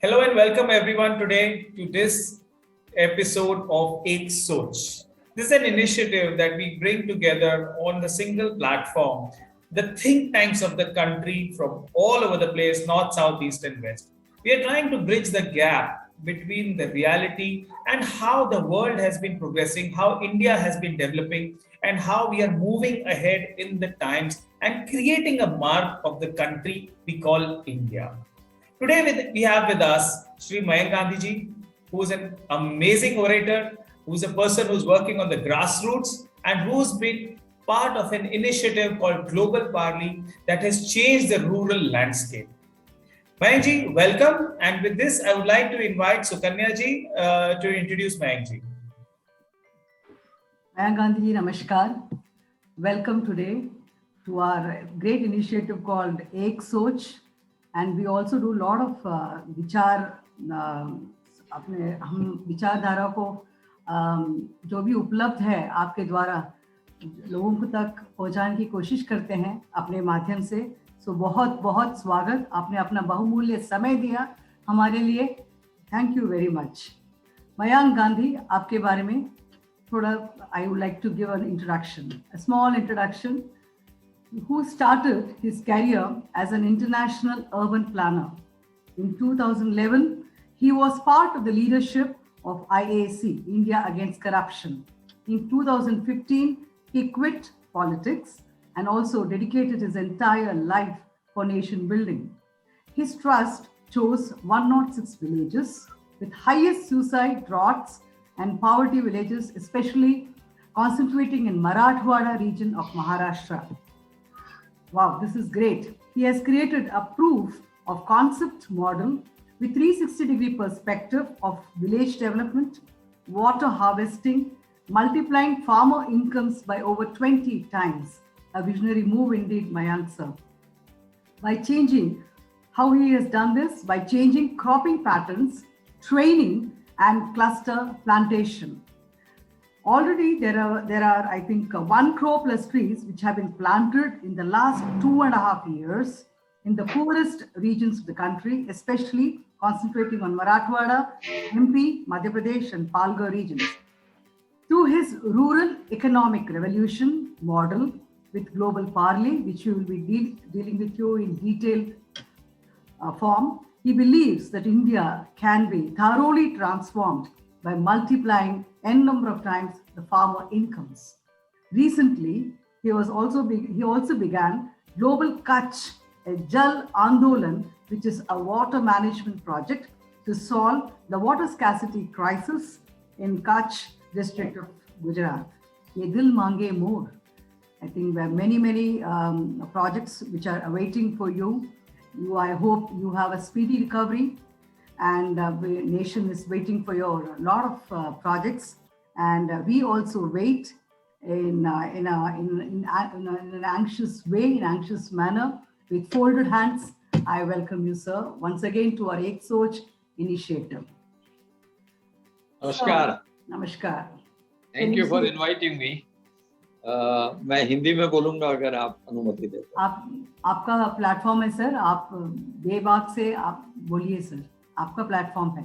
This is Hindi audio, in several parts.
Hello and welcome everyone today to this episode of Ek Soch. This is an initiative that we bring together on the single platform, the think tanks of the country from all over the place, north, south, east, and west. We are trying to bridge the gap between the reality and how the world has been progressing, how India has been developing, and how we are moving ahead in the times and creating a mark of the country we call India. Today we have with us Sri Mayank Gandhiji, who is an amazing orator, who's a person who's working on the grassroots and who's been part of an initiative called Global Parley that has changed the rural landscape. Mayankji, welcome. And with this, I would like to invite Sukanyaji to introduce Mayankji. Mayank Gandhiji, namaskar. Welcome today to our great initiative called Ek Soch. And we also do a lot of अपने हम विचारधारा को जो भी उपलब्ध है आपके द्वारा लोगों को तक पहुंचाने की कोशिश करते हैं अपने माध्यम से। सो बहुत बहुत स्वागत, आपने अपना बहुमूल्य समय दिया हमारे लिए। Thank you very much. Mayank Gandhi, आपके बारे में थोड़ा I would like to give an introduction, a small introduction. Who started his career as an international urban planner. In 2011, he was part of the leadership of IAC, India Against Corruption. In 2015, he quit politics and also dedicated his entire life for nation building. His trust chose 106 villages with highest suicide rates and poverty villages, especially concentrating in Marathwada region of Maharashtra. Wow, this is great. He has created a proof of concept model with 360-degree perspective of village development, water harvesting, multiplying farmer incomes by over 20 times. A visionary move indeed, Mayank sir. By changing how he has done this, by changing cropping patterns, training, and cluster plantation. Already there are I think 1 crore plus trees which have been planted in the last 2.5 years in the poorest regions of the country, especially concentrating on Marathwada, MP, Madhya Pradesh and Palghar regions. Through his rural economic revolution model with Global Parley, which we will be dealing with you in detailed form, he believes that India can be thoroughly transformed by multiplying n number of times the farmer incomes. Recently, he also began Global Kutch, a Jal Andolan, which is a water management project to solve the water scarcity crisis in Kutch district of Gujarat. Ye dil mange more. I think there are many projects which are awaiting for you. I hope you have a speedy recovery. And the nation is waiting for your lot of projects, and we also wait in an anxious way, in anxious manner, with folded hands. I welcome you, sir, once again to our Ek Soch initiative. नमस्कार. नमस्कार. Thank you for inviting me. मैं हिंदी में बोलूंगा अगर आप अनुमति दें. आपका प्लेटफॉर्म है सर, आप बेबाक से आप बोलिए सर, आपका प्लेटफॉर्म है.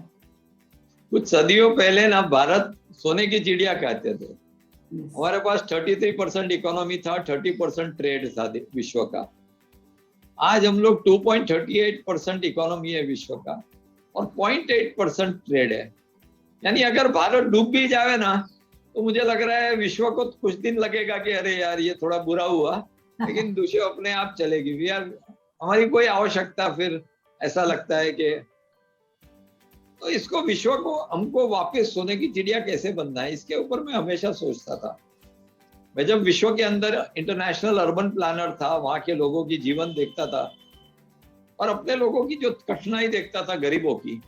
कुछ सदियों पहले ना भारत सोने की चिड़िया कहते थे. हमारे पास 33% इकोनॉमी था, 30% ट्रेड था विश्व का. आज हम लोग 2.38% इकोनॉमी है विश्व का और 0.8% ट्रेड है. यानी अगर भारत डूब भी जावे ना तो मुझे लग रहा है विश्व को कुछ दिन लगेगा कि अरे यार ये थोड़ा बुरा हुआ, लेकिन दूसरे अपने आप चलेगी. हमारी कोई आवश्यकता फिर ऐसा लगता है कि तो इसको विश्व को हमको वापस सोने की चिड़िया कैसे बनना है, इसके ऊपर मैं हमेशा सोचता था. मैं जब विश्व के अंदर इंटरनेशनल अर्बन प्लानर था, वहां के लोगों की जीवन देखता था और अपने लोगों की जो कठिनाई देखता था गरीबों की,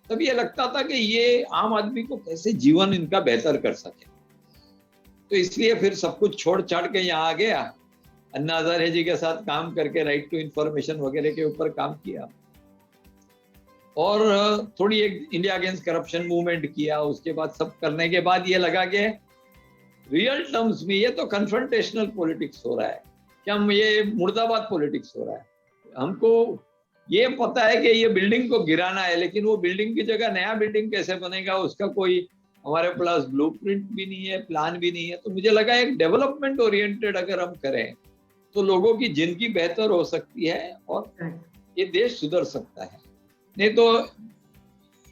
तब ये लगता था कि ये आम आदमी को कैसे जीवन इनका बेहतर कर सके. तो इसलिए फिर सब कुछ छोड़ छाड़ के यहाँ आ गया. अन्ना हजारे जी के साथ काम करके राइट टू इंफॉर्मेशन वगैरह के ऊपर काम किया और थोड़ी एक इंडिया अगेंस्ट करप्शन मूवमेंट किया. उसके बाद सब करने के बाद ये लगा कि रियल टर्म्स में ये तो कन्फ्रंटेशनल पॉलिटिक्स हो रहा है, क्या हम ये मुर्दाबाद पॉलिटिक्स हो रहा है. हमको ये पता है कि ये बिल्डिंग को गिराना है, लेकिन वो बिल्डिंग की जगह नया बिल्डिंग कैसे बनेगा उसका कोई हमारे पास ब्लूप्रिंट भी नहीं है, प्लान भी नहीं है। तो मुझे लगा एक डेवलपमेंट ओरिएंटेड अगर हम करें तो लोगों की जिंदगी बेहतर हो सकती है और ये देश सुधर सकता है। नहीं तो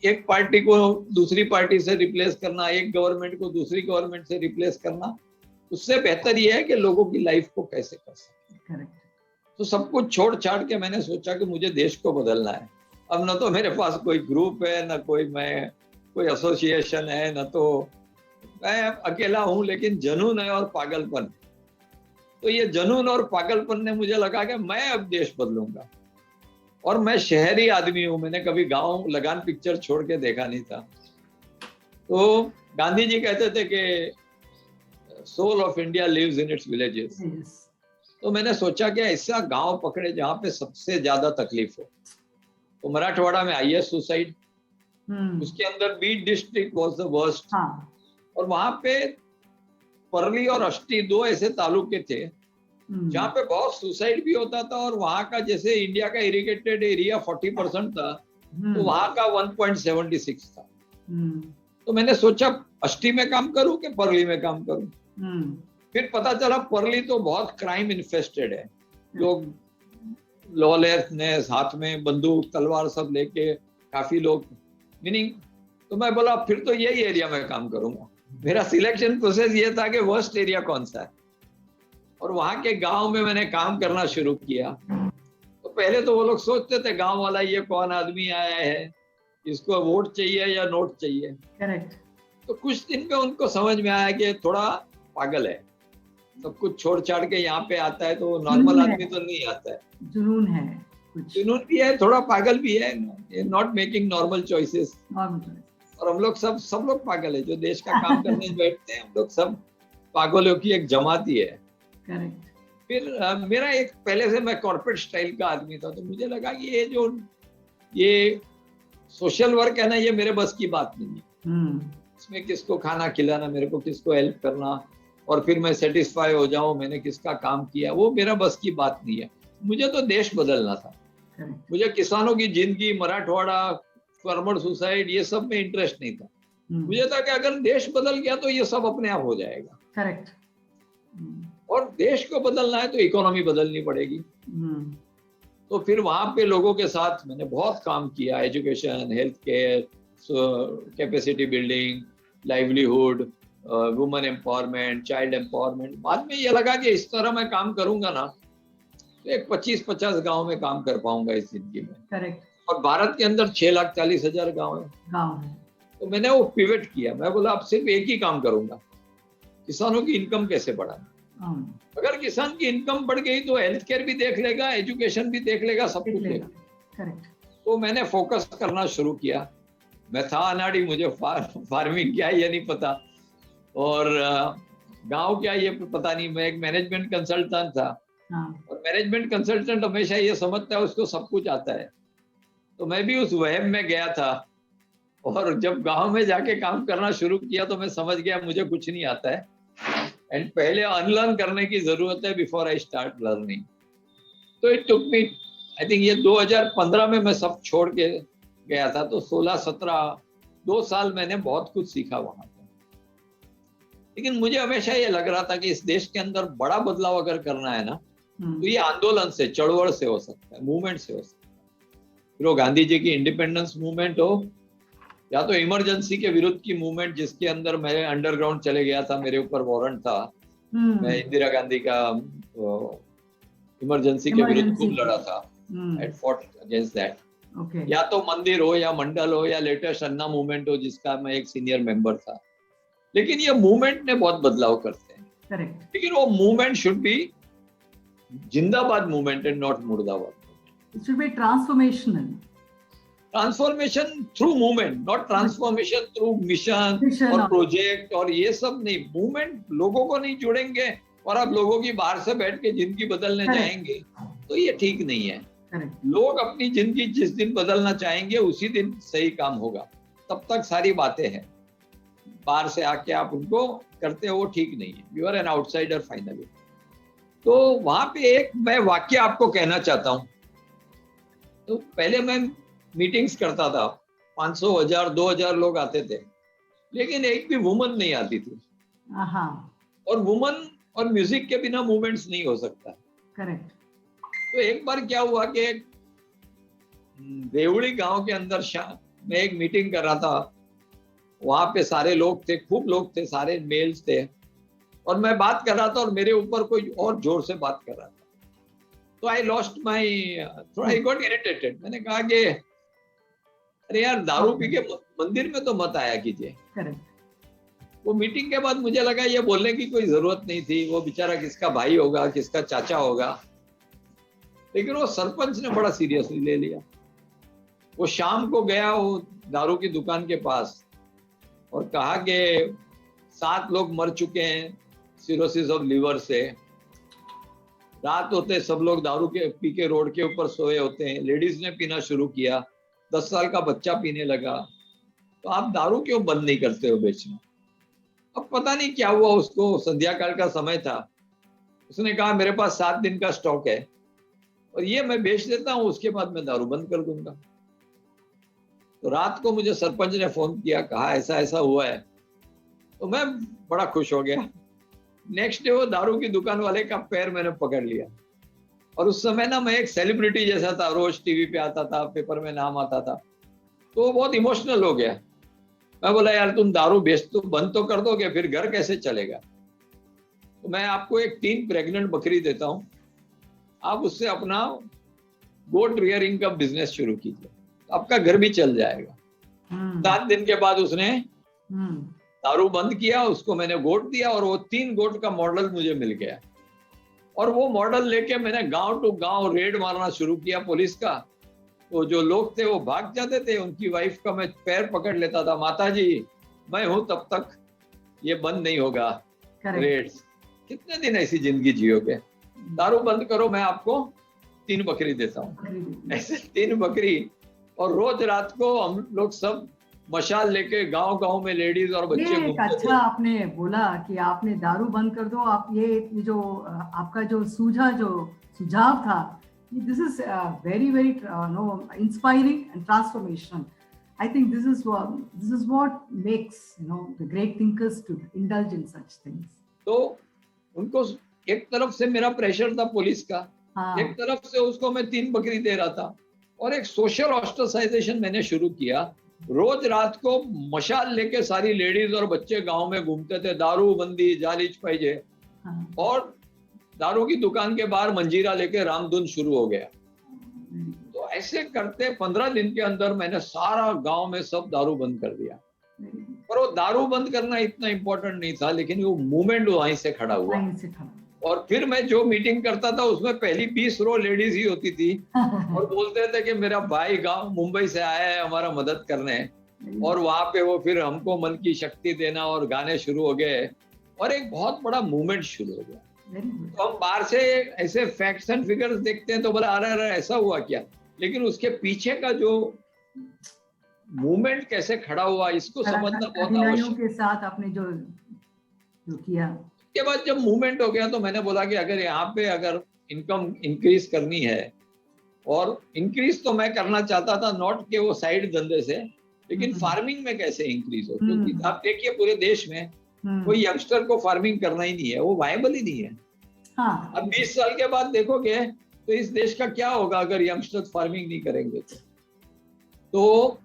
एक पार्टी को दूसरी पार्टी से रिप्लेस करना, एक गवर्नमेंट को दूसरी गवर्नमेंट से रिप्लेस करना, उससे बेहतर ये है कि लोगों की लाइफ को कैसे कर सकते। तो सब कुछ छोड़ छाड़ के मैंने सोचा कि मुझे देश को बदलना है। अब न तो मेरे पास कोई ग्रुप है, न कोई एसोसिएशन है, न तो मैं अकेला हूं, लेकिन जुनून है और पागलपन। तो ये जुनून और पागलपन ने मुझे लगा कि मैं अब देश बदलूंगा। और मैं शहरी आदमी हूं, मैंने कभी गांव लगान पिक्चर छोड़ के देखा नहीं था। तो गांधी जी कहते थे कि soul of India lives in its villages. तो मैंने सोचा कि ऐसा गांव पकड़े जहां पे सबसे ज्यादा तकलीफ हो। तो मराठवाड़ा में आईएस सुसाइड, उसके अंदर Beed district was the worst. और वहां पे परली और अष्टी दो ऐसे तालुके थे जहाँ पे बहुत सुसाइड भी होता था। और वहां का जैसे इंडिया का इरिगेटेड एरिया 40% था, तो वहां का 1.76 था। तो मैंने सोचा अष्टी में काम करूं कि परली में काम करूं। फिर पता चला परली तो बहुत क्राइम इन्फेस्टेड है, लोग लॉलेसनेस, हाथ में बंदूक तलवार सब लेके काफी लोग मीनिंग। तो मैं बोला फिर तो यही एरिया में काम करूंगा। मेरा सिलेक्शन प्रोसेस ये था कि वर्स्ट एरिया कौन सा है, और वहां के गांव में मैंने काम करना शुरू किया। तो पहले तो वो लोग सोचते थे गांव वाला ये कौन आदमी आया है, इसको वोट चाहिए या नोट चाहिए। करेक्ट। तो कुछ दिन में उनको समझ में आया कि थोड़ा पागल है, सब कुछ छोड़ छाड़ के यहाँ पे आता है, तो नॉर्मल आदमी तो नहीं आता है। जुनून है कुछ, जुनून भी है, थोड़ा पागल भी है, नॉट मेकिंग नॉर्मल चॉइसेस। और हम लोग सब लोग पागल है जो देश का काम करने बैठते हैं, हम लोग सब पागलों की एक जमात ही है। करेक्ट। फिर मेरा एक पहले से मैं कॉर्पोरेट स्टाइल का आदमी था, तो मुझे लगा कि ये सोशल वर्क है ना, ये मेरे बस की बात नहीं है। इसमें किसको खाना खिलाना, मेरे को किसको हेल्प करना, और फिर मैं सेटिस्फाई हो जाऊं मैंने किसका काम किया, वो मेरा बस की बात नहीं है। मुझे तो देश बदलना था। मुझे किसानों की जिंदगी, मराठवाड़ा, फार्मर सुसाइड, ये सब में इंटरेस्ट नहीं था। मुझे था कि अगर देश बदल गया तो ये सब अपने आप हो जाएगा। करेक्ट। और देश को बदलना है तो इकोनॉमी बदलनी पड़ेगी। तो फिर वहां पे लोगों के साथ मैंने बहुत काम किया, education, health care, capacity building, livelihood, women empowerment, child empowerment. बाद में ये लगा कि इस तरह मैं काम करूंगा ना तो एक 25-50 गांव में काम कर पाऊंगा इस जिंदगी में। करेक्ट। और भारत के अंदर 6,40,000 गांव है। तो मैंने वो पिवट किया, मैं बोला अब सिर्फ एक ही काम करूंगा, किसानों की इनकम कैसे बढ़ाना। अगर किसान की इनकम बढ़ गई तो हेल्थ केयर भी देख लेगा, एजुकेशन भी देख लेगा, सब कुछ लेगा। करेक्ट। तो मैंने फोकस करना शुरू किया। मैं था अनाड़ी, मुझे फार्मिंग क्या है ये नहीं पता, और गांव क्या ये पता नहीं। मैं एक मैनेजमेंट कंसल्टेंट था, और मैनेजमेंट कंसल्टेंट हमेशा ये समझता है उसको सब कुछ आता है। तो मैं भी उस वहम में गया था, और जब गांव में जाके काम करना शुरू किया तो मैं समझ गया मुझे कुछ नहीं आता है, एंड पहले अनलर्न करने की जरूरत है बिफोर आई स्टार्ट लर्निंग। तो it took me, I think ये 2015 में मैं सब छोड़ के गया था। तो 16-17 2 साल मैंने बहुत कुछ सीखा वहां पर। लेकिन मुझे हमेशा ये लग रहा था कि इस देश के अंदर बड़ा बदलाव अगर करना है ना तो ये आंदोलन से, चळवळ से हो सकता है, मूवमेंट से हो सकता है। फिर वो गांधी जी की इंडिपेंडेंस मूवमेंट हो, या तो इमरजेंसी के विरुद्ध की मूवमेंट जिसके अंदर मैं अंडरग्राउंड चले गया था, मेरे ऊपर वारंट था, मैं इंदिरा गांधी का इमरजेंसी के विरुद्ध खूब लड़ा था, एंड फॉट अगेंस्ट दैट। या तो मंदिर हो, या मंडल हो, या लेटेस्ट अन्ना मूवमेंट हो जिसका मैं एक सीनियर मेंबर था। लेकिन ये मूवमेंट ने बहुत बदलाव करते हैं। करेक्ट। लेकिन वो मूवमेंट शुड बी जिंदाबाद मूवमेंट एंड नॉट मुर्दाबाद। It should be transformational. Transformation through movement, not transformation through mission और प्रोजेक्ट और ये सब नहीं। मूवमेंट लोगों को नहीं जोड़ेंगे और आप लोगों की बाहर से बैठ के जिंदगी बदलने जाएंगे तो ये ठीक नहीं है। लोग अपनी जिंदगी जिस दिन बदलना चाहेंगे उसी दिन सही काम होगा। तब तक सारी बातें हैं, बाहर से आके आप उनको करते हो वो ठीक नहीं है। You are an outsider finally. तो वहां पे एक मैं वाक्य आपको कहना चाहता हूं। तो पहले मैं मीटिंग्स करता था, 500, 1000, 2000 लोग आते थे, लेकिन एक भी वुमन नहीं आती थी। और वुमन और म्यूजिक के बिना मूवमेंट्स नहीं हो सकता। करेक्ट। तो एक बार क्या हुआ कि देवड़ी गांव के अंदर मैं एक मीटिंग कर रहा था, वहां पे सारे लोग थे, खूब लोग थे, सारे मेल्स थे, और मैं बात कर रहा था और मेरे ऊपर कोई और जोर से बात कर रहा था। तो आई लॉस्ट माई, थोड़ा आई गॉट इरिटेटेड। मैंने कहा कि अरे यार, दारू पी के मंदिर में तो मत आया कीजिए। करेक्ट। वो मीटिंग के बाद मुझे लगा ये बोलने की कोई जरूरत नहीं थी, वो बेचारा किसका भाई होगा, किसका चाचा होगा, लेकिन वो सरपंच ने बड़ा सीरियसली ले लिया। वो शाम को गया वो दारू की दुकान के पास और कहा कि 7 लोग मर चुके हैं सिरोसिस ऑफ लीवर से। रात होते सब लोग दारू के पी के रोड के ऊपर सोए होते हैं। लेडीज ने पीना शुरू किया, 10 साल का बच्चा पीने लगा। तो आप दारू क्यों बंद नहीं करते हो बेचना? अब पता नहीं क्या हुआ उसको, संध्या काल का समय था। उसने कहा मेरे पास 7 दिन का स्टॉक है और ये मैं बेच देता हूँ, उसके बाद मैं दारू बंद कर दूंगा। तो रात को मुझे सरपंच ने फोन किया, कहा ऐसा ऐसा हुआ है। तो मैं बड़ा खुश हो गया। नेक्स्ट डे वो दारू की दुकान वाले का पैर मैंने पकड़ लिया। और उस समय ना मैं एक सेलिब्रिटी जैसा था, रोज टीवी पे आता था, पेपर में नाम आता था। तो वो बहुत इमोशनल हो गया। मैं बोला यार तुम दारू बेच तो बंद तो कर दोगे, फिर घर कैसे चलेगा? तो मैं आपको एक 3 प्रेग्नेंट बकरी देता हूँ, आप उससे अपना गोट रियरिंग का बिजनेस शुरू कीजिए, आपका घर भी चल जाएगा। 7 दिन के बाद उसने दारू बंद किया, उसको मैंने गोट दिया और वो 3 गोट का मॉडल मुझे मिल गया। और वो मॉडल लेके मैंने गांव टू गांव रेड मारना शुरू किया पुलिस का। तो जो लोग थे वो भाग जाते थे, उनकी वाइफ का मैं पैर पकड़ लेता था, माता जी मैं हूं तब तक ये बंद नहीं होगा रेड्स। कितने दिन ऐसी जिंदगी जियोगे? दारू बंद करो, मैं आपको 3 बकरी देता हूँ। ऐसे 3 बकरी। और रोज रात को हम लोग सब मशाल लेके गांव गांव में लेडीज और बच्चे घूमते थे। अच्छा आपने बोला कि आपने दारू बंद कर दो, आप ये जो आपका जो सुझाव था, this is very very inspiring and transformational. I think this is what makes the great thinkers to indulge in such things. तो उनको एक तरफ से मेरा प्रेशर था पुलिस का, एक तरफ से उसको मैं 3 बकरी दे रहा था, और एक सोशल ऑस्ट्रासाइजेशन मैंने शुरू किया। रोज रात को मशाल लेके सारी लेडीज और बच्चे गांव में घूमते थे, दारू बंदी जालीच पाइजे। और दारू की दुकान के बाहर मंजीरा लेके रामधुन शुरू हो गया। तो ऐसे करते 15 दिन के अंदर मैंने सारा गांव में सब दारू बंद कर दिया। पर वो दारू बंद करना इतना इम्पोर्टेंट नहीं था, लेकिन वो मूवमेंट वहीं से खड़ा हुआ। और फिर मैं जो मीटिंग करता था उसमें पहली 20 रो लेडीज ही होती थी और बोलते थे कि मेरा भाई गांव मुंबई से आया है हमारा मदद करने। और वहां पे वो फिर हमको मन की शक्ति देना और गाने शुरू हो गए और एक बहुत बड़ा मूवमेंट शुरू हो गया। तो हम बाहर से ऐसे फैक्ट्स एंड फिगर्स देखते हैं तो बोला अरे ऐसा हुआ क्या, लेकिन उसके पीछे का जो मूवमेंट कैसे खड़ा हुआ इसको समझना बहुत आवश्यक के साथ आपने जो किया। के बाद जब मूवमेंट हो गया तो मैंने बोला कि अगर यहाँ पे अगर इनकम इंक्रीज करनी है, और इंक्रीज तो मैं करना चाहता था नॉट के वो साइड धंधे से, लेकिन फार्मिंग में कैसे इंक्रीज हो, क्योंकि आप देखिए पूरे देश में कोई यंगस्टर को फार्मिंग करना ही नहीं है, वो वायबल ही नहीं है। अब 20 साल के बाद देखोगे तो इस देश का क्या होगा अगर यंगस्टर फार्मिंग नहीं करेंगे तो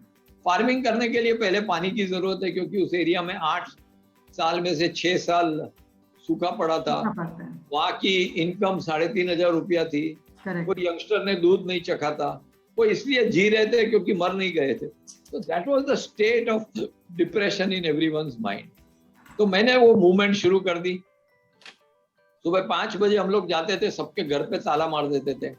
फार्मिंग करने के लिए पहले पानी की जरूरत है, क्योंकि उस एरिया में 8 साल में से 6 साल सूखा पड़ा था। वहाँ की इनकम 3,500 रुपया थी। कोई यंगस्टर ने दूध नहीं चखा था, वो इसलिए जी रहे थे क्योंकि मर नहीं गए थे। तो that was the state of depression in everyone's mind. तो मैंने वो मूवमेंट शुरू कर दी। सुबह 5 बजे हम लोग जाते थे, सबके घर पे ताला मार देते थे,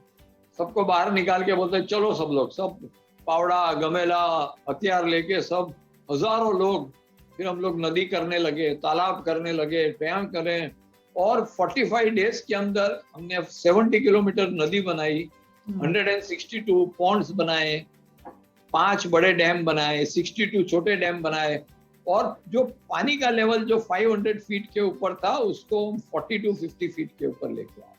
सबको बाहर निकाल के बोलते चलो सब लोग, सब पावड़ा गमेला हथियार लेके सब हजारों लोग। फिर हम लोग नदी करने लगे, तालाब करने लगे, डैम करें, और 45 डेज के अंदर हमने 70 किलोमीटर नदी बनाई, 162 पॉन्ड्स बनाए, 5 बड़े डैम बनाए, 62 छोटे डैम बनाए, और जो पानी का लेवल जो 500 फीट के ऊपर था उसको 40 to 50 फीट के ऊपर लेके आए।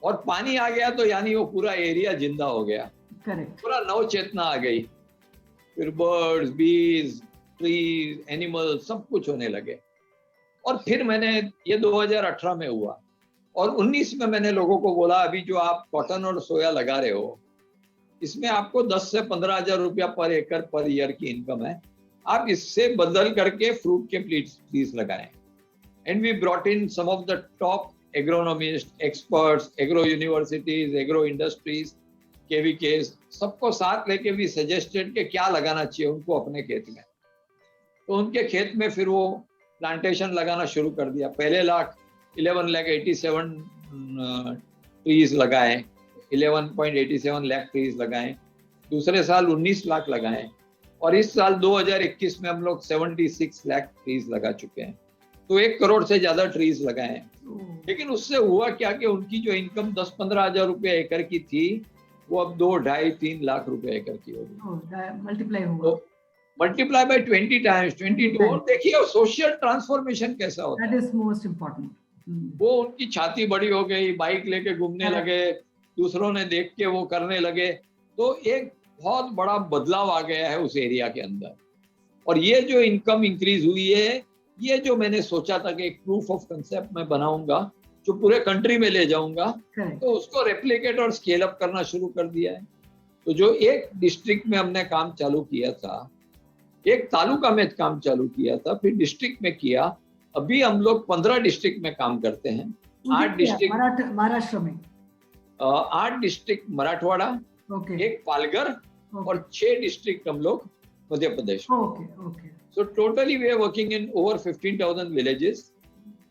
और पानी आ गया तो यानी वो पूरा एरिया जिंदा हो गया। करेक्ट। पूरा नव चेतना आ गई, फिर बर्ड्स, बीज, ट्रीज, एनिमल सब कुछ होने लगे। और फिर मैंने, ये 2018 में हुआ, और 19 में मैंने लोगों को बोला अभी जो आप कॉटन और सोया लगा रहे हो, इसमें आपको 10 से 15 हजार रुपया पर एकड़ पर ईयर की इनकम है, आप इससे बदल करके फ्रूट के ट्रीज लगाएं। And we brought in some of the top agronomist, experts, agro universities, agro industries, KVKs, सबको साथ लेके भी सजेस्टेड कि क्या लगाना चाहिए उनको अपने खेत में। तो उनके खेत में फिर वो प्लांटेशन लगाना शुरू कर दिया। पहले 11,87,000 ट्रीज लगाए, 11.87 लाख ट्रीज लगाए। दूसरे साल 19 लाख लगाए, और इस साल 2021 में हम लोग 76 लाख ट्रीज लगा चुके हैं। तो 1 करोड़ से ज्यादा ट्रीज लगाए हैं। लेकिन उससे हुआ क्या कि उनकी जो इनकम 10-15 हजार रुपये एकड़ की थी, वो अब 2, 2.5, 3 लाख रुपए एकड़ की हो गई। मल्टीप्लाई हुआ, मल्टीप्लाई बाय 20 टाइम्स, 22। और देखिए सोशल ट्रांसफॉर्मेशन कैसा होता है। That is most important. वो उनकी छाती बड़ी हो गई, बाइक लेके घूमने लगे, दूसरों ने देख के वो करने लगे। तो एक बहुत बड़ा बदलाव आ गया है उस एरिया के अंदर। और ये जो इनकम इंक्रीज हुई है, ये जो मैंने सोचा था कि एक प्रूफ ऑफ कंसेप्ट मैं बनाऊंगा जो पूरे कंट्री में ले जाऊंगा, तो उसको रेप्लिकेट और स्केल अप करना शुरू कर दिया है। तो जो एक डिस्ट्रिक्ट में हमने काम चालू किया था, एक तालुका में काम चालू किया था, फिर डिस्ट्रिक्ट में किया, अभी हम लोग 15 डिस्ट्रिक्ट में काम करते हैं। 8 डिस्ट्रिक्ट महाराष्ट्र में, 8 डिस्ट्रिक्ट मराठवाड़ा, एक पालघर, और 6 डिस्ट्रिक्ट हम लोग मध्य प्रदेश में। So totally we are working in over 15,000 villages.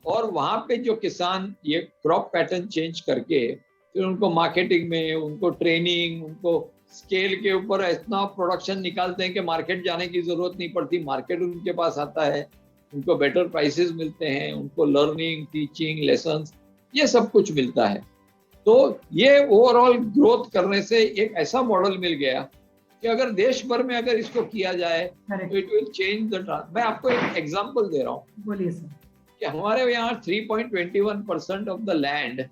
और वहां पे जो किसान ये क्रॉप पैटर्न चेंज करके फिर उनको मार्केटिंग में, उनको ट्रेनिंग, उनको स्केल के ऊपर इतना प्रोडक्शन निकालते हैं कि मार्केट जाने की जरूरत नहीं पड़ती, मार्केट उनके पास आता है, उनको बेटर प्राइसेस मिलते हैं, उनको लर्निंग, टीचिंग, लेसन्स, ये सब कुछ मिलता है। तो ये ओवरऑल ग्रोथ करने से एक ऐसा मॉडल मिल गया कि अगर देश भर में अगर इसको किया जाए तो इट विल चेंज द। मैं आपको एक एग्जांपल दे रहा हूँ, बोलिए सर, कि हमारे यहाँ 3.21% of the land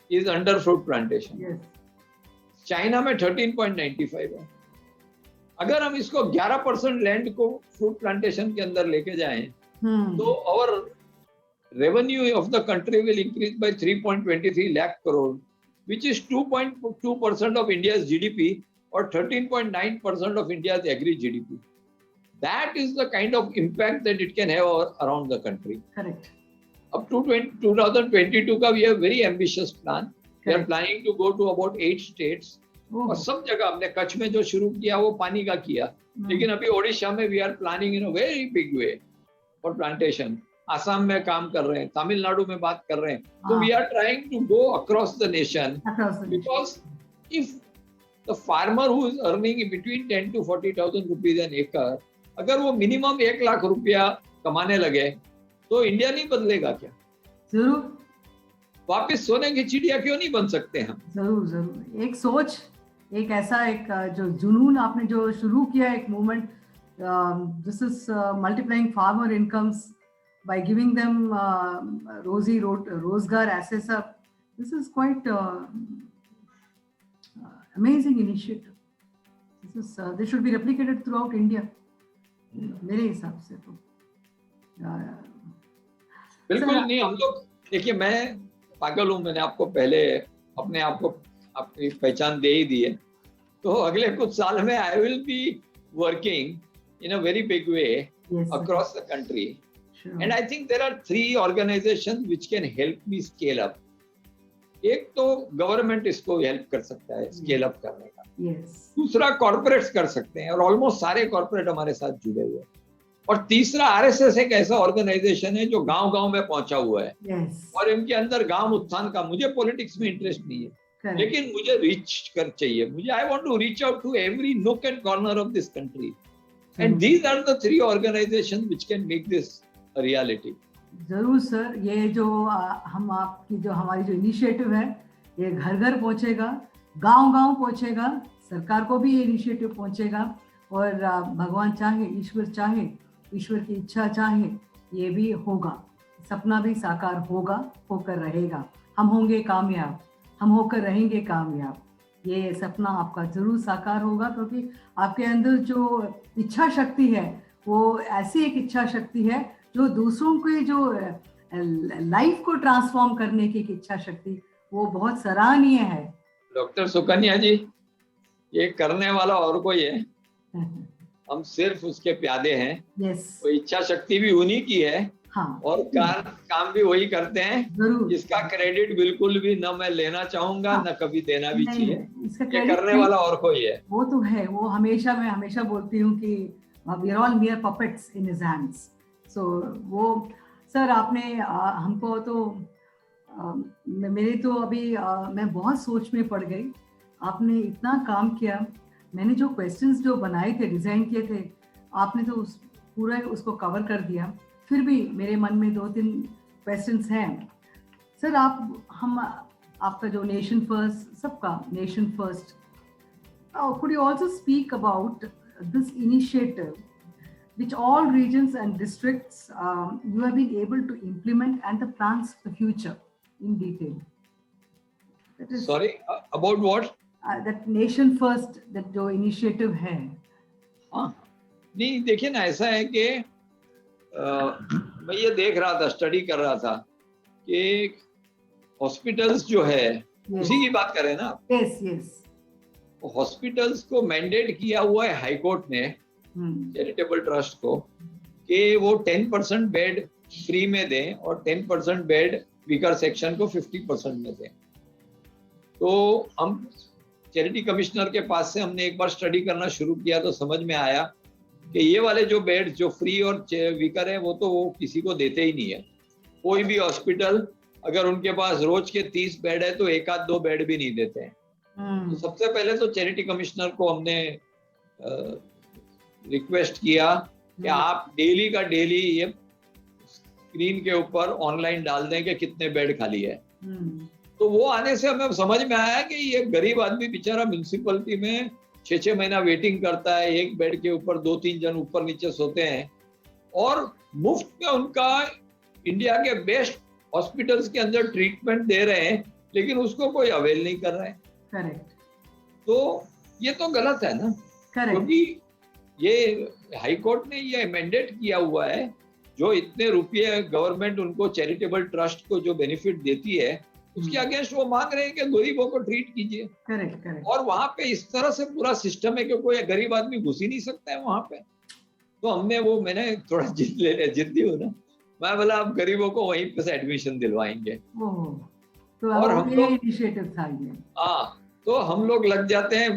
is under fruit plantation. China में 13.95 है। अगर हम इसको 11% लैंड को फ्रूट प्लांटेशन के अंदर लेके जाएं, तो और revenue of the country will increase by 3.23 lakh crore, which is 2.2% of India's GDP or 13.9% of India's agri GDP. That is the kind of impact that it can have around the country. Correct. Up to 2022 का we have very ambitious plan. We are planning to go to about 8 states. और सब जगह हमने कच्छ में जो शुरू किया वो पानी का किया, लेकिन अभी ओडिशा में we are planning in a very big way for plantation. Assam में काम कर रहे हैं, तमिलनाडु में बात कर रहे हैं। तो we are trying to go across the nation, because if the farmer who is earning between 10 to 40,000 rupees an acre, अगर वो मिनिमम 1 लाख रुपया कमाने लगे तो इंडिया नहीं बदलेगा क्या? जरूर। वापस सोने की चिड़िया क्यों नहीं बन सकते हम? जरूर जरूर। एक सोच, एक ऐसा एक जो जुनून आपने जो शुरू किया, एक movement, this is multiplying farmer incomes by giving them rozgar, ऐसे सब, this is quite amazing initiative. This is they should be replicated throughout India, मेरे हिसाब से तो। बिल्कुल नहीं। हम लोग देखिए, मैं पागल हूँ, मैंने आपको पहले अपने आप को अपनी पहचान दे ही दी है। तो अगले कुछ साल में I will be working in a very big way across the country. Sure. And I think there are 3 organizations which can help me scale up. एक तो गवर्नमेंट इसको हेल्प कर सकता है स्केल अप करने का, दूसरा कॉर्पोरेट्स कर सकते हैं, और ऑलमोस्ट सारे कॉर्पोरेट हमारे साथ जुड़े हुए हैं, और तीसरा आरएसएस एक ऐसा ऑर्गेनाइजेशन है जो गांव-गांव में पहुंचा हुआ है, और इनके अंदर गांव उत्थान का, मुझे पॉलिटिक्स में इंटरेस्ट नहीं है, लेकिन मुझे रीच कर चाहिए, मुझे I want to reach out to every nook and corner of this country, and these are the 3 organisations which can make this reality. जरूर सर, ये जो हम आपकी जो हमारी जो इनिशिएटिव है, ये घर घर पहुंचेगा, गांव गांव पहुंचेगा, सरकार को भी ये इनिशिएटिव पहुंचेगा, और भगवान चाहे, ईश्वर चाहे, ईश्वर की इच्छा चाहे, ये भी होगा, सपना भी साकार होगा, होकर रहेगा। हम होंगे कामयाब, हम होकर रहेंगे कामयाब। ये सपना आपका जरूर साकार होगा, क्योंकि आपके अंदर जो इच्छा शक्ति है वो ऐसी एक इच्छा शक्ति है जो दूसरों के जो लाइफ को ट्रांसफॉर्म करने की एक इच्छा शक्ति, वो बहुत सराहनीय है। डॉक्टर सुकन्या जी, ये करने वाला और कोई है, हम सिर्फ उसके प्यादे हैं। यस, वो इच्छा शक्ति भी उन्हीं की है, हाँ, और काम भी वही करते हैं। जरूर। इसका क्रेडिट बिल्कुल भी न मैं लेना चाहूंगा, हाँ, न कभी देना भी नहीं, चाहिए। इसका ये क्रेडिट करने नहीं, वाला और कोई है। वो तो है। वो हमेशा, मैं हमेशा बोलती हूँ कि we are all mere puppets in his hands. So वो सर, आपने हमको तो मेरे तो अभी मैं बहुत सोच में पड़ गई। आपने इतना काम किया, मैंने जो क्वेश्चंस जो बनाए थे, डिजाइन किए थे, आपने तो पूरा उसको कवर कर दिया। फिर भी मेरे मन में 2-3 क्वेश्चंस हैं सर। आपका जो नेशन फर्स्ट, सबका nation first, could you also speak about this initiative which all regions and districts you have been able to implement, and the plans for the future in detail? That is, Sorry, about what? that nation first, that जो initiative है। हाँ, नहीं देखिए ना, ऐसा है कि मैं ये देख रहा था, स्टडी कर रहा था कि हॉस्पिटल्स जो है, उसी की बात करें ना। Yes yes. हॉस्पिटल्स को मैंडेट किया हुआ है हाई कोर्ट ने, चैरिटेबल ट्रस्ट को, कि वो 10% बेड फ्री में दें और 10% बेड वीकर सेक्शन को 50% में दें। तो हम चैरिटी कमिश्नर के पास से हमने एक बार स्टडी करना शुरू किया, तो समझ में आया कि ये वाले जो बेड जो फ्री और वीकर है, वो तो वो किसी को देते ही नहीं है। कोई भी हॉस्पिटल अगर उनके पास रोज के 30 बेड है तो 1-2 बेड भी नहीं देते हैं। तो सबसे पहले तो चैरिटी कमिश्नर को हमने रिक्वेस्ट किया कि आप डेली का डेली ये स्क्रीन के ऊपर ऑनलाइन डाल दें कि कितने बेड खाली है। तो वो आने से हमें समझ में आया कि ये गरीब आदमी बेचारा म्यूनसिपैलिटी में 6-6 महीना वेटिंग करता है, एक बेड के ऊपर 2-3 जन ऊपर नीचे सोते हैं, और मुफ्त में उनका इंडिया के बेस्ट हॉस्पिटल्स के अंदर ट्रीटमेंट दे रहे हैं, लेकिन उसको कोई अवेल नहीं कर रहा है। करेक्ट। तो ये तो गलत है ना, क्योंकि ये हाई कोर्ट ने ये मैंडेट किया हुआ है, जो इतने रुपये गवर्नमेंट उनको चैरिटेबल ट्रस्ट को जो बेनिफिट देती है, उसके अगेंस्ट वो मांग रहे हैं कि गरीबों को ट्रीट कीजिए। Correct correct. और वहां पे इस तरह से पूरा सिस्टम है कि कोई गरीब आदमी घुस ही नहीं सकता है वहां पे। तो हमने मैंने थोड़ा जिद्दी हूँ ना, मैं बोला अब गरीबों को वहीं पे से एडमिशन दिलवाएंगे। तो और हम लोग इनिशिएटिव था ये। हाँ, तो हम लोग लग जाते हैं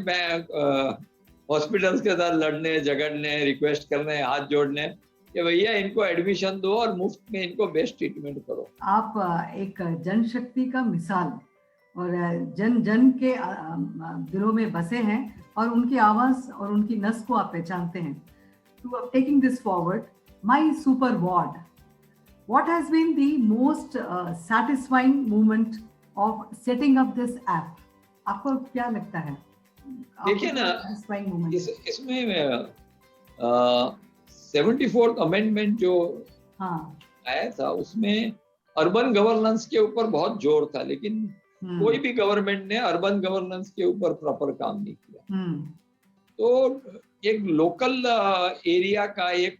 हॉस्पिटल्स के साथ लड़ने झगड़ने, रिक्वेस्ट करने, हाथ जोड़ने कि भैया इनको एडमिशन दो और मुफ्त में इनको बेस्ट ट्रीटमेंट करो। आप एक जनशक्ति का मिसाल और जन जन के दिलों में बसे हैं, और उनकी आवाज और उनकी नस को आप पहचानते हैं। तो taking this forward, my super ward, what has been the most satisfying moment of setting up this app? आपको क्या लगता है? देखिए ना, इसमें 74th अमेंडमेंट जो आया था, उसमें अर्बन गवर्नेंस के ऊपर बहुत जोर था, लेकिन कोई भी गवर्नमेंट ने अर्बन गवर्नेंस के ऊपर प्रॉपर काम नहीं किया। तो एक लोकल एरिया का, एक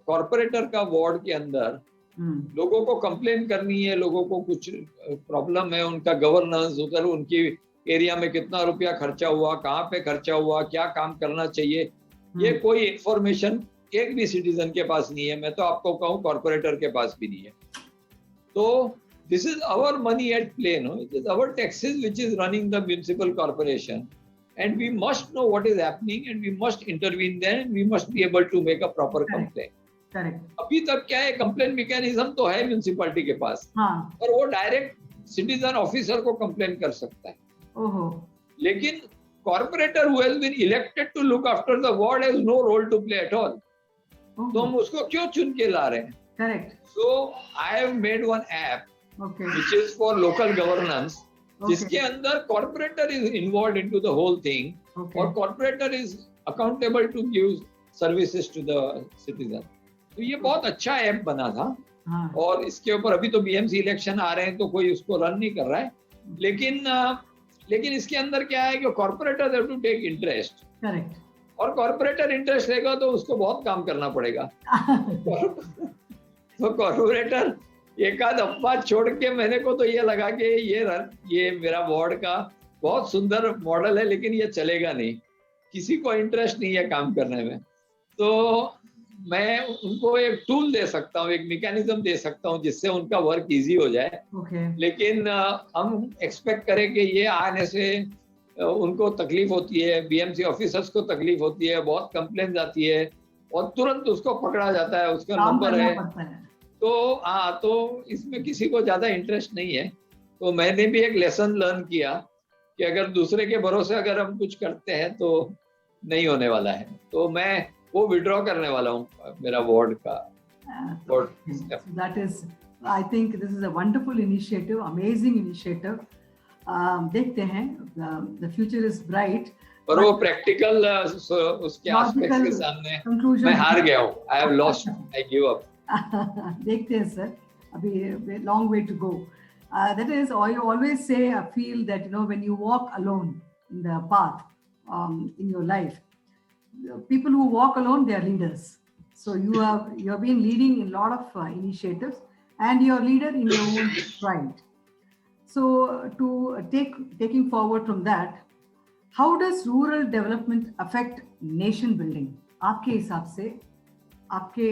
कॉर्पोरेटर का वार्ड के अंदर लोगों को कंप्लेन करनी है, लोगों को कुछ प्रॉब्लम है, उनका गवर्नेंस, उधर उनकी एरिया में कितना रुपया खर्चा हुआ, कहाँ पे खर्चा हुआ, क्या काम करना चाहिए, ये कोई इंफॉर्मेशन एक भी सिटीजन के पास नहीं है। मैं तो आपको कहूँ कॉर्पोरेटर के पास भी नहीं है। तो this is our money at play, no, it is our taxes which is running the municipal corporation, and we must know what is happening, and we must intervene there, and we must be able to make a proper complaint. अभी तक क्या है, कंप्लेन मैकेनिज्म तो है म्युनिसिपैलिटी के पास, और वो डायरेक्ट सिटीजन ऑफिसर को कंप्लेन कर सकता है। लेकिन corporator who has been elected to look after the ward has no role to play at all. तो हम उसको क्यों चुन के ला रहे हैं? Correct. So I have made one app which is for local governance, जिसके अंदर corporator is involved into the whole thing, और corporator is accountable to give services to the citizen. तो ये बहुत अच्छा ऐप बना था। और इसके ऊपर अभी तो बीएमसी इलेक्शन आ रहे हैं, तो कोई उसको रन नहीं कर रहा है, लेकिन लेकिन इसके अंदर क्या है कि corporator have to take interest, correct. और कॉर्पोरेटर इंटरेस्ट लेगा तो उसको बहुत काम करना पड़ेगा। तो कॉर्पोरेटर एक आध अफवाह छोड़ के, मैंने को तो ये लगा कि ये मेरा वार्ड का बहुत सुंदर मॉडल है, लेकिन ये चलेगा नहीं, किसी को इंटरेस्ट नहीं है काम करने में। तो मैं उनको एक टूल दे सकता हूँ, एक मैकेनिज्म दे सकता हूँ जिससे उनका वर्क इजी हो जाए। लेकिन हम एक्सपेक्ट करें कि ये आने से उनको तकलीफ होती है, बीएमसी ऑफिसर्स को तकलीफ होती है, बहुत कंप्लेन आती है और तुरंत उसको पकड़ा जाता है, उसका नंबर है। तो इसमें किसी को ज्यादा इंटरेस्ट नहीं है। तो मैंने भी एक लेसन लर्न किया कि अगर दूसरे के भरोसे अगर हम कुछ करते हैं तो नहीं होने वाला है। तो मैं वो विड्रॉ करने वाला हूँ मेरा वार्ड का। That is, I think this is a wonderful initiative, amazing initiative. देखते हैं, द फ्यूचर इज ब्राइट। पर वो प्रैक्टिकल उसके एस्पेक्ट्स के सामने मैं हार गया हूँ। I have lost, I give up. देखते हैं सर, अभी long way to go. That is, I always say, I feel that, you know, when you walk alone in the path in your life, people who walk alone, they are leaders. So you have been leading in a lot of initiatives, and you're a leader in your own right. So taking forward from that, how does rural development affect nation building? आपके हिसाब से, आपके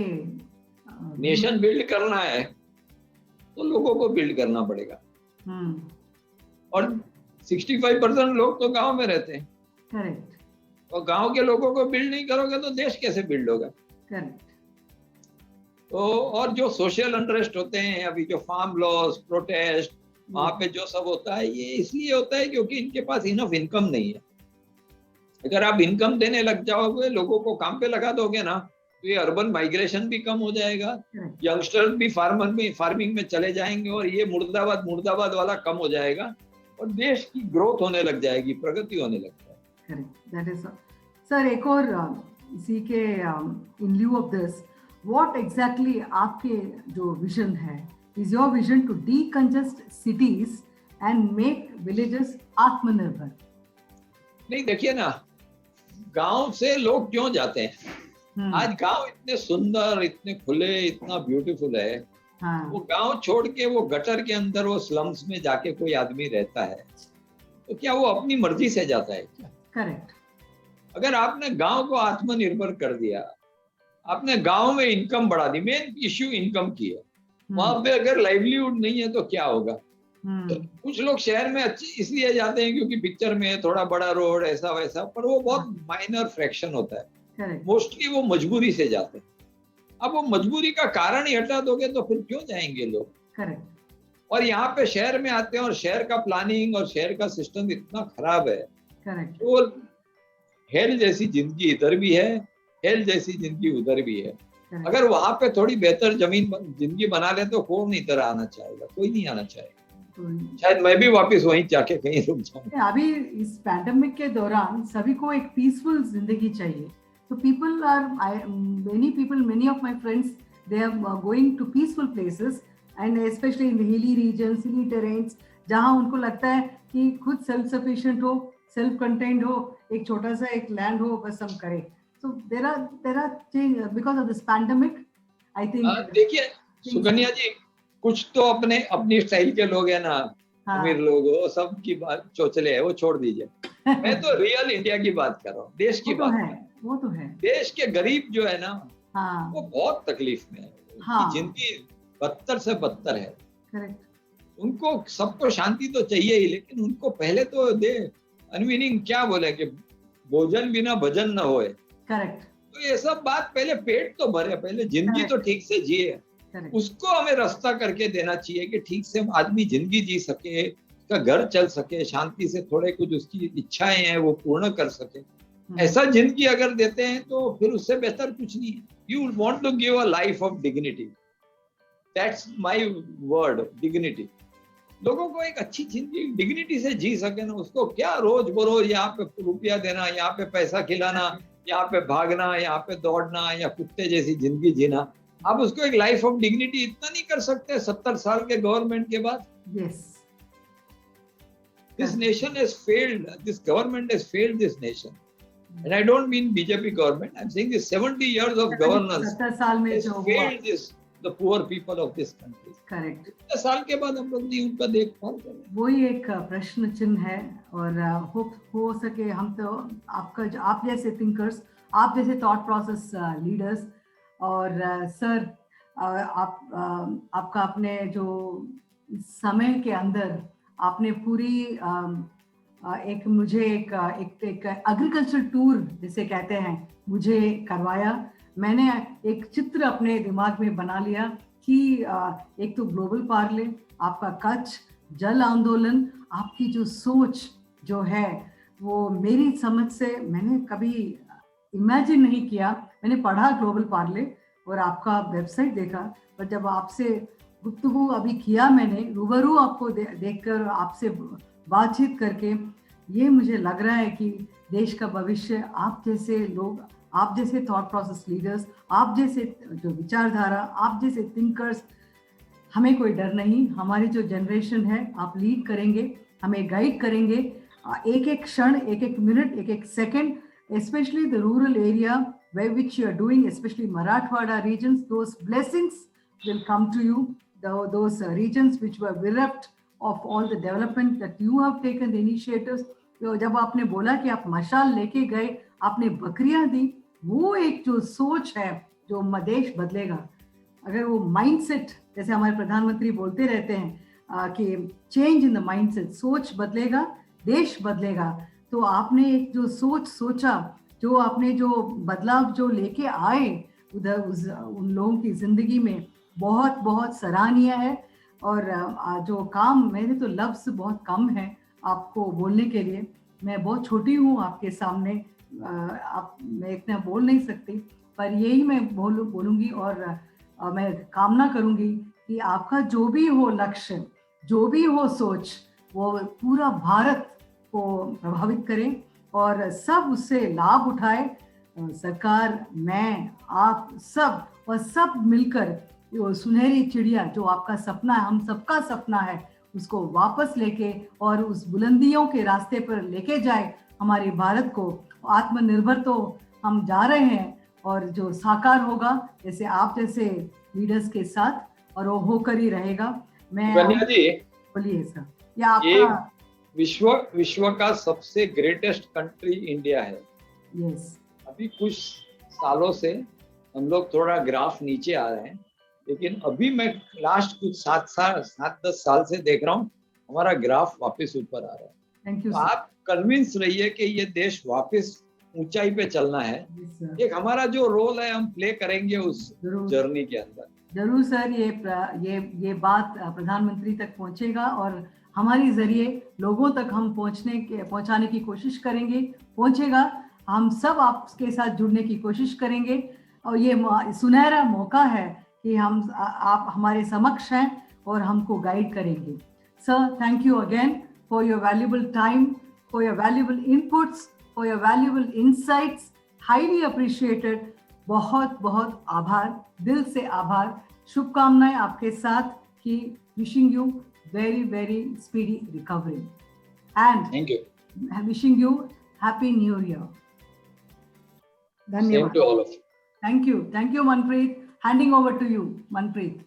नेशन बिल्ड करना है तो लोगों को बिल्ड करना पड़ेगा। और 65% लोग तो गांव में रहते हैं। करेक्ट। और गांव के लोगों को बिल्ड नहीं करोगे तो देश कैसे बिल्ड होगा? करेक्ट। तो और जो सोशल अनरेस्ट होते हैं, अभी जो फार्म लॉस, प्रोटेस्ट, वहां पे जो सब होता है, ये इसलिए होता है क्योंकि इनके पास इनफ इनकम नहीं है। अगर आप इनकम देने लग जाओगे, लोगों को काम पे लगा दोगे ना, तो ये अर्बन माइग्रेशन भी कम हो जाएगा, यंगस्टर्स भी फार्मिंग में चले जाएंगे और ये मुर्दाबाद वाला कम हो जाएगा और देश की ग्रोथ होने लग जाएगी, प्रगति होने लग जाएगी। Correct, that is sir. एक और इसी के in lieu of this, what exactly आपके जो विजन है, is your vision to decongest cities and make villages आत्मनिर्भर? नहीं, देखिए ना, गांव से लोग क्यों जाते हैं? आज गांव इतने सुंदर, इतने खुले, इतना ब्यूटीफुल है। वो गांव छोड़ के वो गटर के अंदर, वो स्लम्स में जाके कोई आदमी रहता है तो क्या वो अपनी मर्जी से जाता है क्या? करेक्ट। अगर आपने गांव को आत्मनिर्भर कर दिया, आपने गांव में इनकम बढ़ा दी, मेन इश्यू इनकम की है, वहां पे अगर लाइवलीहुड नहीं है तो क्या होगा? तो कुछ लोग शहर में अच्छे इसलिए जाते हैं क्योंकि पिक्चर में थोड़ा बड़ा रोड ऐसा वैसा, पर वो बहुत माइनर फ्रैक्शन होता है। मोस्टली वो मजबूरी से जाते हैं। अब वो मजबूरी का कारण ही हटा दोगे तो फिर क्यों जाएंगे लोग? करेक्ट। और यहाँ पे शहर में आते हैं और शहर का प्लानिंग और शहर का सिस्टम इतना खराब है। करेक्ट। तो हेल जैसी जिंदगी इधर भी है, हेल जैसी जिंदगी उधर भी है। अगर वहां पे थोड़ी बेहतर जिंदगी बना ले तो कौन इधर आना चाहेगा? कोई नहीं आना चाहेगा। शायद मैं भी वापस वहीं जाके कहीं रुक जाऊं। अभी इस पैंडेमिक के दौरान सभी को एक पीसफुल जिंदगी चाहिए। So many of my friends, they are going to peaceful places, and especially in the hilly regions, hilly terrains, जहाँ उनको लगता है कि खुद self sufficient हो, self contained हो, एक छोटा सा एक land हो, बस हम करें। So there are changes because of this pandemic, I think। देखिए सुकन्या जी, कुछ तो अपनी स्टाइल के लोग हैं ना, अमीर लोग हो, सब की बात चोचले है, वो छोड़ दीजिए। मैं तो रियल इंडिया की बात कर रहा हूँ, देश की बात कर रहा हूँ। वो तो है। देश के गरीब जो है ना, वो बहुत तकलीफ में है। उनकी जिंदगी बदतर से बदतर है। करेक्ट। उनको सबको शांति तो चाहिए ही, लेकिन उनको पहले तो दे अनमीनिंग क्या बोले कि भोजन बिना भजन न होए। करेक्ट। तो ये सब बात, पहले पेट तो भरे, पहले जिंदगी तो ठीक से जिए, उसको हमें रास्ता करके देना चाहिए कि ठीक से आदमी जिंदगी जी सके, उसका घर चल सके, शांति से थोड़े कुछ उसकी इच्छाएं हैं वो पूर्ण कर सके। ऐसा जिंदगी अगर देते हैं तो फिर उससे बेहतर कुछ नहीं है। You want to give a life of dignity, that's my word, dignity. लोगों को एक अच्छी जिंदगी डिग्निटी से जी सके ना, उसको क्या रोज बरोज यहाँ पे रुपया देना, यहाँ पे पैसा खिलाना, यहाँ पे भागना, यहाँ पे दौड़ना या कुत्ते जैसी जिंदगी जीना। आप उसको एक लाइफ ऑफ डिग्निटी इतना नहीं कर सकते 70 साल के गवर्नमेंट के बाद? Yes. This nation has failed. This government has failed this nation. And I don't mean BJP government. I'm saying the 70 years of governance 70 साल में has जो हुआ, failed this, the poor people of this country. Correct, 70 साल के बाद हम लोग नहीं उनका देखभाल कर रहे हैं. वही एक प्रश्न चिन्ह है. और हो सके हम तो आप जैसे थिंकर्स, आप जैसे थॉट प्रोसेस लीडर्स, और सर आपका अपने जो समय के अंदर आपने पूरी मुझे एक एग्रीकल्चर टूर जिसे कहते हैं मुझे करवाया. मैंने एक चित्र अपने दिमाग में बना लिया कि एक तो ग्लोबल पार्ले, आपका कच्छ, जल आंदोलन, आपकी जो सोच जो है वो मेरी समझ से मैंने कभी इमेजिन नहीं किया. मैंने पढ़ा ग्लोबल पार्ले और आपका वेबसाइट देखा, पर जब आपसे गुफ्तगू अभी किया मैंने, रूबरू आपको देखकर, आपसे बातचीत करके, ये मुझे लग रहा है कि देश का भविष्य आप जैसे लोग, आप जैसे थॉट प्रोसेस लीडर्स, आप जैसे जो विचारधारा, आप जैसे थिंकर्स, हमें कोई डर नहीं. हमारी जो जनरेशन है आप लीड करेंगे, हमें गाइड करेंगे. एक एक क्षण, एक एक मिनट, एक एक second, especially the rural area where which you are doing, especially Marathwada regions, those blessings will come to you. Those regions which were bereft of all the development that you have taken the initiatives. तो जब आपने बोला कि आप मशाल लेके गए, आपने बकरियां दी, वो एक जो सोच है जो देश बदलेगा. अगर वो माइंडसेट, जैसे हमारे प्रधानमंत्री बोलते रहते हैं कि चेंज इन द माइंडसेट, सोच बदलेगा देश बदलेगा. तो आपने एक जो सोच सोचा, जो आपने जो बदलाव जो लेके आए उधर उन लोगों की जिंदगी में, बहुत बहुत सराहनीय है. और जो काम, मेरे तो लफ्ज़ बहुत कम है आपको बोलने के लिए. मैं बहुत छोटी हूँ आपके सामने, मैं इतना बोल नहीं सकती, पर यही मैं बोलूँगी. और मैं कामना करूँगी कि आपका जो भी हो लक्ष्य, जो भी हो सोच, वो पूरा भारत को प्रभावित करें और सब उससे लाभ उठाए. सरकार, मैं, आप सब, और सब मिलकर वो सुनहरी चिड़िया जो आपका सपना है, हम सबका सपना है, उसको वापस लेके और उस बुलंदियों के रास्ते पर लेके जाए हमारे भारत को. आत्मनिर्भर तो हम जा रहे हैं, और जो साकार होगा जैसे आप जैसे लीडर्स के साथ, और वो होकर ही रहेगा. मैं बोलिए सर. या आपका विश्व का सबसे ग्रेटेस्ट कंट्री इंडिया है. यस. अभी कुछ सालों से हम लोग थोड़ा ग्राफ नीचे आ रहे हैं, लेकिन अभी मैं लास्ट कुछ 7-10 साल से देख रहा हूँ हमारा ग्राफ वापस ऊपर आ रहा है. Thank you. तो आप कन्विंस रहिए कि ये देश वापस ऊंचाई पे चलना है. एक हमारा जो रोल है हम प्ले करेंगे उस जर्नी के अंदर. जरूर सर. ये बात प्रधानमंत्री तक पहुंचेगा और हमारी जरिए लोगों तक हम पहुंचाने की कोशिश करेंगे. पहुंचेगा. हम सब आपके साथ जुड़ने की कोशिश करेंगे, और ये सुनहरा मौका है कि आप हमारे समक्ष हैं और हमको गाइड करेंगे. Sir, thank you again for your valuable time, for your valuable inputs, for your valuable insights. Highly appreciated. बहुत बहुत आभार, दिल से आभार. शुभकामनाएं आपके साथ कि wishing you very very speedy recovery, and thank you, wishing you happy new year. Same to all of you. Thank you Manpreet. Handing over to you, Manpreet.